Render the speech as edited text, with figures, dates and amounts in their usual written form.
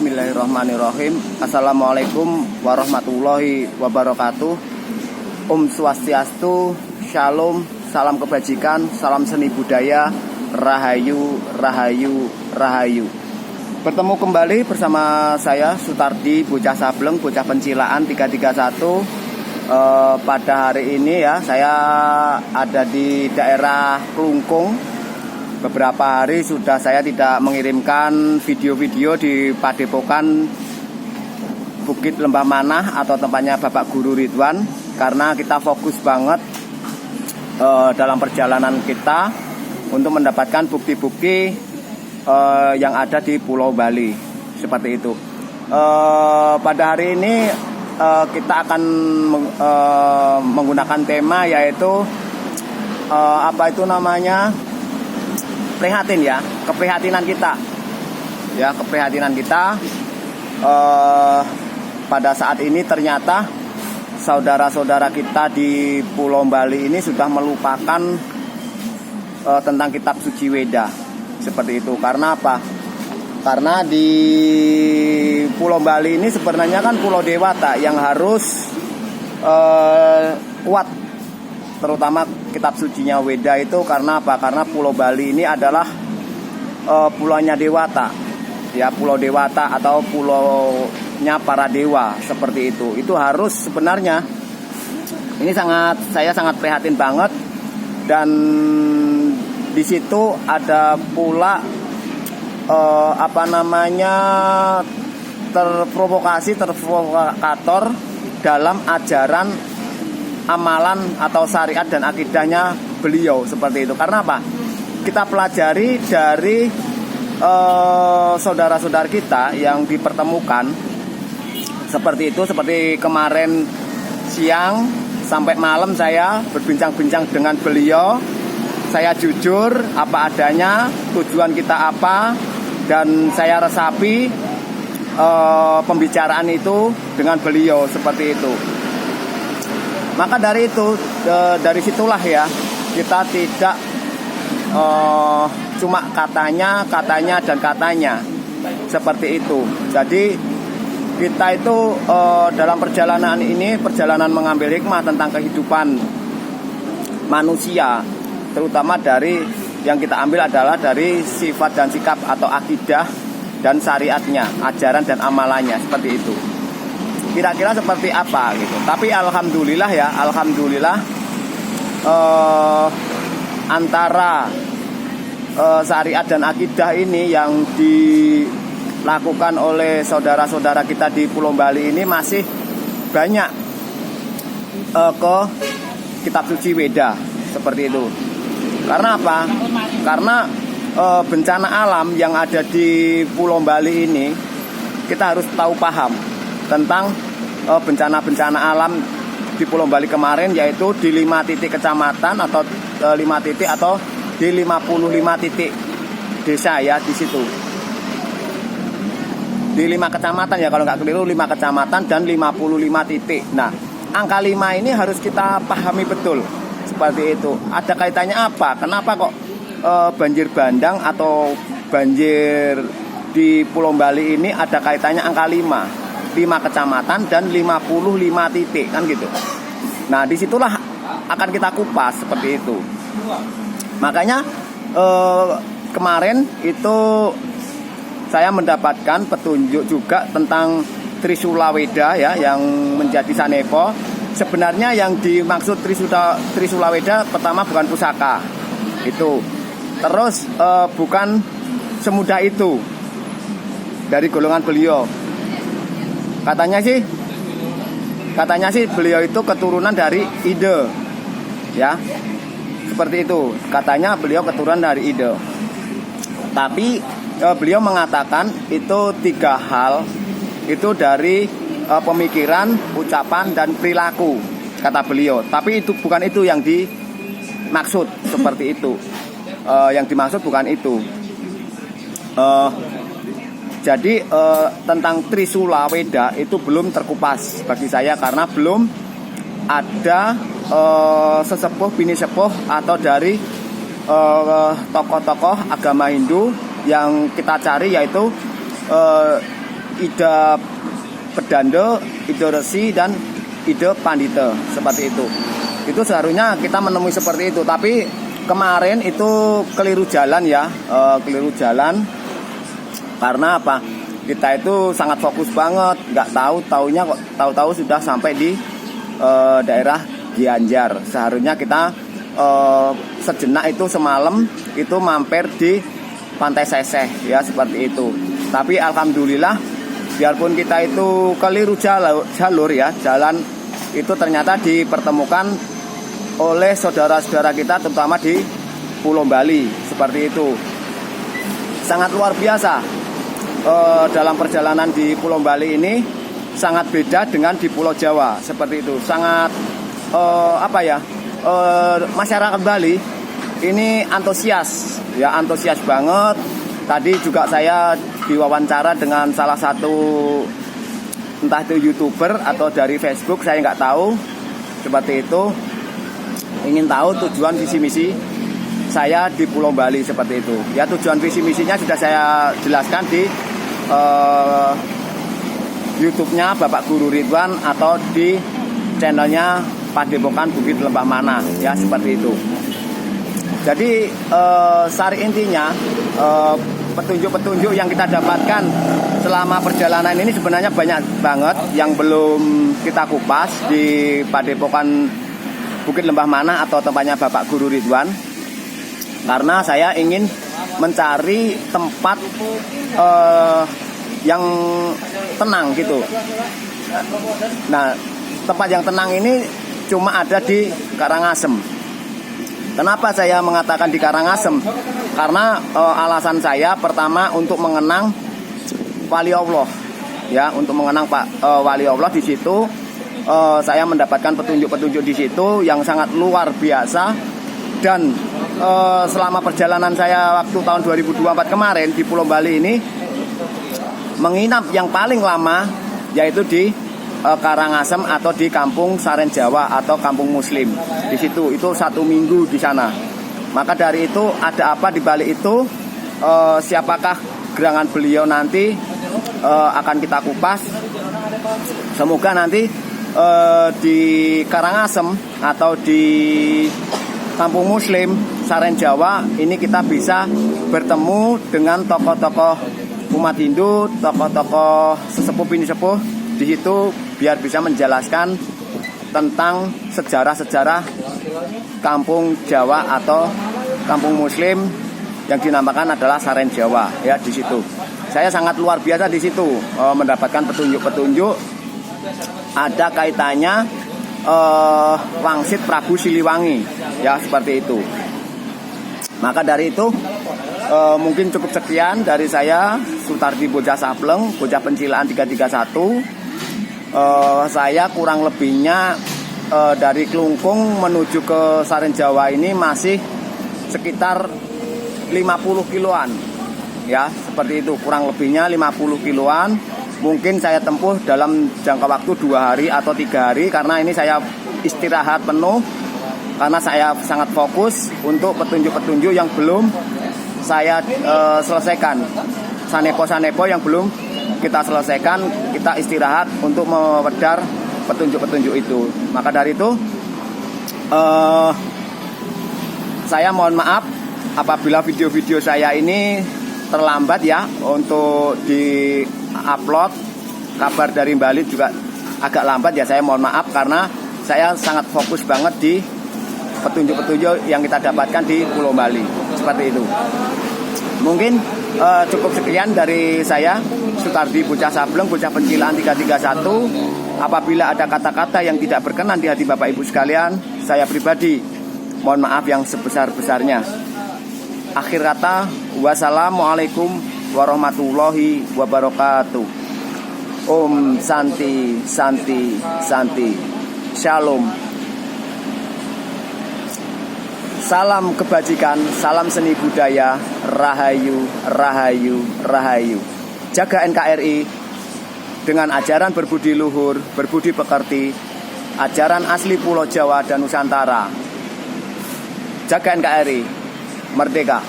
Bismillahirrahmanirrahim. Assalamualaikum warahmatullahi wabarakatuh. Om Swastiastu, Shalom, salam kebajikan, salam seni budaya, Rahayu, Rahayu, Rahayu. Bertemu kembali bersama saya Sutardi, bocah Sableng, bocah Pencilaan 331. Pada hari ini ya, saya ada di daerah Klungkung. Beberapa hari sudah saya tidak mengirimkan video-video di Padepokan Bukit Lembah Manah atau tempatnya Bapak Guru Ridwan, karena kita fokus banget dalam perjalanan kita untuk mendapatkan bukti-bukti yang ada di Pulau Bali. Seperti itu. Pada hari ini kita akan menggunakan tema yaitu prihatin ya, keprihatinan kita ya, keprihatinan kita. Pada saat ini ternyata saudara-saudara kita di Pulau Bali ini sudah melupakan tentang kitab suci Weda, seperti itu. Karena apa? Karena di Pulau Bali ini sebenarnya kan pulau dewata yang harus kuat, terutama kitab sucinya Weda itu. Karena apa? Karena Pulau Bali ini adalah pulaunya dewata ya, pulau dewata atau pulaunya para dewa, seperti itu. Itu harus sebenarnya, ini saya sangat prihatin banget. Dan di situ ada pula terprovokator dalam ajaran amalan atau syariat dan akidahnya beliau, seperti itu. Karena apa? Kita pelajari dari saudara-saudara kita yang dipertemukan seperti itu. Seperti kemarin siang sampai malam saya berbincang-bincang dengan beliau. Saya jujur apa adanya, tujuan kita apa, dan saya resapi pembicaraan itu dengan beliau, seperti itu. Maka dari itu, dari situlah ya, kita tidak cuma katanya, seperti itu. Jadi kita itu dalam perjalanan ini, perjalanan mengambil hikmah tentang kehidupan manusia, terutama dari yang kita ambil adalah dari sifat dan sikap atau akidah dan syariatnya, ajaran dan amalannya, seperti itu. Kira-kira seperti apa gitu. Tapi alhamdulillah ya, alhamdulillah antara syariat dan akidah ini yang dilakukan oleh saudara-saudara kita di Pulau Bali ini masih banyak ke kitab suci Weda, seperti itu. Karena apa? Karena bencana alam yang ada di Pulau Bali ini, kita harus tahu paham tentang bencana-bencana alam di Pulau Bali kemarin, yaitu di 5 titik kecamatan atau 5 titik atau di 55 titik desa ya, di situ. Di 5 kecamatan ya, kalau nggak keliru 5 kecamatan dan 55 titik. Nah, angka 5 ini harus kita pahami betul, seperti itu. Ada kaitannya apa? Kenapa kok banjir bandang atau banjir di Pulau Bali ini ada kaitannya angka 5 kecamatan dan 55 titik, kan gitu. Nah, disitulah akan kita kupas, seperti itu. Makanya kemarin itu saya mendapatkan petunjuk juga tentang Trisula Weda ya, yang menjadi Sanepo. Sebenarnya yang dimaksud Trisula Weda pertama bukan pusaka itu, terus bukan semudah itu dari golongan beliau. Katanya sih beliau itu keturunan dari Ide ya, seperti itu. Katanya beliau keturunan dari Ide. Tapi beliau mengatakan itu 3 hal itu dari pemikiran, ucapan dan perilaku, kata beliau. Tapi itu bukan itu yang dimaksud, seperti itu. Yang dimaksud bukan itu. Jadi tentang Trisula Weda itu belum terkupas bagi saya, karena belum ada sesepuh bini sepuh atau dari tokoh-tokoh agama Hindu yang kita cari, yaitu Ida Pedando, Ida Resi, dan Ida Pandita, seperti itu. Itu seharusnya kita menemui seperti itu, tapi kemarin itu keliru jalan ya, keliru jalan. Karena apa? Kita itu sangat fokus banget, nggak taunya kok tahu sudah sampai di daerah Gianyar. Seharusnya kita sejenak itu semalam itu mampir di Pantai Seseh ya, seperti itu. Tapi alhamdulillah biarpun kita itu keliru jalur ya, jalan itu ternyata dipertemukan oleh saudara-saudara kita terutama di Pulau Bali, seperti itu. Sangat luar biasa dalam perjalanan di Pulau Bali ini, sangat beda dengan di Pulau Jawa, seperti itu. Sangat masyarakat Bali ini antusias ya, antusias banget. Tadi juga saya diwawancara dengan salah satu entah itu YouTuber atau dari Facebook, saya nggak tahu, seperti itu. Ingin tahu tujuan visi misi saya di Pulau Bali, seperti itu ya. Tujuan visi misinya sudah saya jelaskan di YouTube-nya Bapak Guru Ridwan atau di channelnya Padepokan Bukit Lembah Mana ya, seperti itu. Jadi sari intinya petunjuk-petunjuk yang kita dapatkan selama perjalanan ini sebenarnya banyak banget yang belum kita kupas di Padepokan Bukit Lembah Mana atau tempatnya Bapak Guru Ridwan. Karena saya ingin mencari tempat yang tenang gitu. Nah, tempat yang tenang ini cuma ada di Karangasem. Kenapa saya mengatakan di Karangasem? Karena alasan saya pertama untuk mengenang Wali Allah, ya, untuk mengenang Wali Allah. Di situ saya mendapatkan petunjuk-petunjuk di situ yang sangat luar biasa. Dan selama perjalanan saya waktu tahun 2024 kemarin di Pulau Bali ini, menginap yang paling lama yaitu di Karangasem atau di Kampung Saren Jawa atau Kampung Muslim. Di situ itu 1 minggu di sana. Maka dari itu ada apa di balik itu? Siapakah gerangan beliau nanti akan kita kupas. Semoga nanti di Karangasem atau di Kampung Muslim Saren Jawa ini kita bisa bertemu dengan tokoh-tokoh umat Hindu, tokoh-tokoh sesepuh bini sepuh di situ, biar bisa menjelaskan tentang sejarah-sejarah Kampung Jawa atau Kampung Muslim yang dinamakan adalah Saren Jawa ya. Di situ saya sangat luar biasa di situ mendapatkan petunjuk-petunjuk ada kaitannya wangsit Prabu Siliwangi ya, seperti itu. Maka dari itu mungkin cukup sekian dari saya, Sutardi Bocah Sableng, bocah pencilaan 331. Saya kurang lebihnya dari Klungkung menuju ke Saren Jawa ini masih sekitar 50 kiloan ya, seperti itu. Kurang lebihnya 50 kiloan. Mungkin saya tempuh dalam jangka waktu 2 hari atau 3 hari, karena ini saya istirahat penuh karena saya sangat fokus untuk petunjuk-petunjuk yang belum saya selesaikan. Sanepo-sanepo yang belum kita selesaikan, kita istirahat untuk mewedar petunjuk-petunjuk itu. Maka dari itu saya mohon maaf apabila video-video saya ini terlambat ya untuk di-upload. Kabar dari Bali juga agak lambat ya, saya mohon maaf karena saya sangat fokus banget di petunjuk-petunjuk yang kita dapatkan di Pulau Bali, seperti itu. Mungkin cukup sekian dari saya, Sutardi Bocah Sableng, bocah pencilaan 331. Apabila ada kata-kata yang tidak berkenan di hati Bapak Ibu sekalian, saya pribadi mohon maaf yang sebesar-besarnya. Akhir kata, wassalamualaikum warahmatullahi wabarakatuh. Om Santi Santi Santi. Shalom. Salam kebajikan, salam seni budaya, rahayu, rahayu, rahayu. Jaga NKRI dengan ajaran berbudi luhur, berbudi pekerti, ajaran asli Pulau Jawa dan Nusantara. Jaga NKRI, merdeka.